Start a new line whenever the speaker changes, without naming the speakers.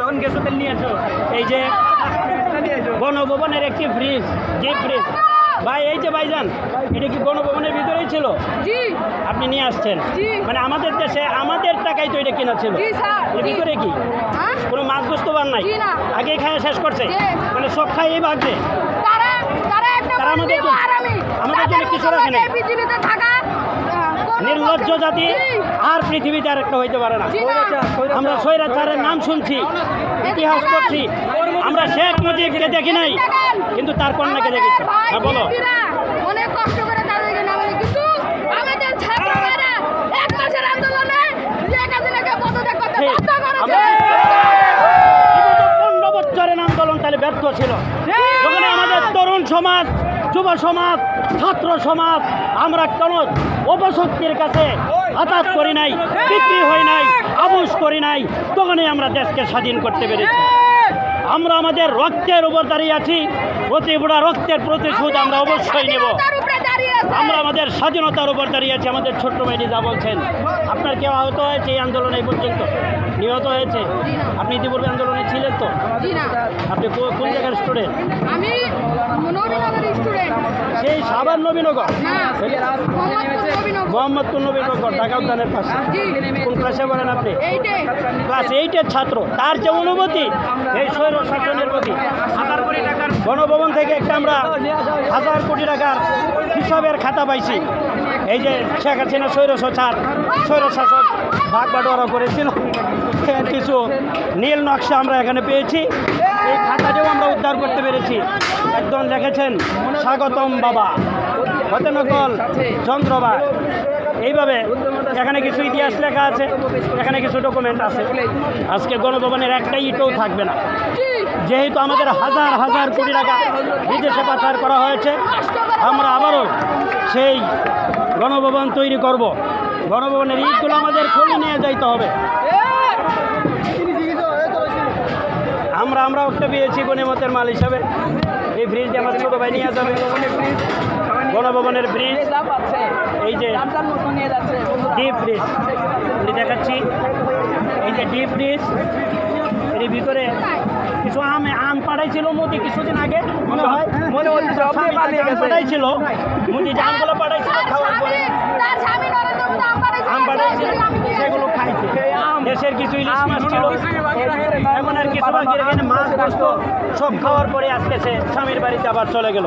যখন গেছো তেল নিয়ে আসো। এই যে গণভবনের একটি ফ্রিজ, যে ফ্রিজ ভাই, এই যে ভাইজান, এটা কি গণভবনের ভিতরেই ছিল?
জি।
আপনি নিয়ে আসছেন?
জি।
মানে আমাদের দেশে আমাদের টাকায় তো এটা কেনা ছিল।
জি স্যার।
এর ভিতরে কি
হ্যাঁ?
কোনো মাছ গোস্ত বার নাই?
জি না।
আগেই খাওয়া শেষ করছে,
জি।
মানে সব খাই এই ভাগছে।
তারা একটা
তারা আমাদের
বন্ধু
জন্য-
আর আমি
আমাদের জন্য
তাদের
কিছু
মতো
রাখে নাই।
এই পৃথিবীতে থাকা কোনো
নির্লজ্জ
পক্ষে-
জাতি
জি।
আর পৃথিবীতে আর একটা হইতে পারে না।
জি না।
আমরা স্বৈরাচারের নাম শুনছি, ইতিহাস পড়ছি, আমরা শেখ মুজিবকে দেখি নাই, কিন্তু তার কন্যাকে দেখেছি। হ্যাঁ বলো।
অনেক কষ্ট করে তাদেরকে নামাই, কিন্তু আমাদের ছাত্ররা এক মাসের আন্দোলনে শেখ হাসিনাকে পদত্যাগ করতে
ঠিক।
বাধ্য করেছে।
আমরা 15 বছরের আন্দোলন তাহলে ব্যর্থ ছিল, যখন আমাদের তরুণ সমাজ, যুব সমাজ, ছাত্র সমাজ আমরা কোনো অপশক্তির কাছে হতাশ করি নাই, বিক্রি হই নাই, আবুশ করি নাই, তখনই আমরা দেশকে স্বাধীন করতে পেরেছি। আমরা আমাদের রক্তের উপর দাঁড়িয়ে আছি, প্রতি বুড়া রক্তের প্রতিশোধ আমরা অবশ্যই নেব।
তার উপরে দাঁড়িয়ে আছে।
আমরা আমাদের স্বাধীনতার উপর দাঁড়িয়ে আছি। আমাদের ছোট্ট ভাইটি যা বলছেন, আপনার কেউ আহত হয়েছে এই আন্দোলনে এই পর্যন্ত? নিহত হয়েছে? আপনি ইতিপূর্বে আন্দোলনে ছিলেন তো?
জি না।
আপনি কোন জায়গার স্টুডেন্ট?
আমি নবীনগরের স্টুডেন্ট।
সেই সাভার নবীনগর,
না, মোহাম্মদপুর নবীনগর।
মোহাম্মদপুর নবীনগর, ঢাকা উদ্যানের পাশে।
জি।
কোন ক্লাসে পড়েন আপনি?
এইটে।
ক্লাস 8-এর ছাত্র। তার যে অনুভূতি এই স্বৈর শাসনের প্রতি, 1000 কোটি টাকার গণভবন থেকে একটা আমরা 1000 কোটি টাকার হিসাবের খাতা পাইছি। এই যে শেখ হাসিনা স্বৈর শাসক ভাগ বাটোয়ারা করেছিল, এর কিছু নীল নকশা আমরা এখানে পেয়েছি। এই খাতাটিও আমরা উদ্ধার করতে পেরেছি। একজন লিখেছেন স্বাগতম বাবা, হতে নকল চন্দ্রবা। এইভাবে এখানে কিছু ইতিহাস লেখা আছে, এখানে কিছু ডকুমেন্ট আছে। আজকে গণভবনের একটা ইটও থাকবে না, যেহেতু আমাদের হাজার হাজার কোটি টাকা বিদেশে পাচার করা হয়েছে। আমরা আবারও সেই গণভবন তৈরি করব। গণভবনের ইটগুলো আমাদের খুলে নিয়ে যাইতে হবে। আমরা একটা পেয়েছি গণিমতের মাল হিসাবে। এই ব্রিজ আমার ছোটো ভাই নিয়ে যাবে, গণভবনের ব্রিজ। এই যে ডিপ ব্রিজ আমি দেখাচ্ছি, এই যে ডিপ ব্রিজ, এর ভিতরে কিছু আম পাঠাইছিল মোদি কিছুদিন আগে, মনে হয় পাঠাইছিল মোদি, যে আমগুলো পাঠাইছিল খাওয়ার পরে আম পাঠাইছিল, সেগুলো খাইছে। দেশের কিছু ইলিশ মাছ ছিল, এখন আর কিছু বাকি রেখে মাছ গোস্ত সব খাওয়ার পরে আজকে সে স্বামীর বাড়িতে আবার চলে গেল।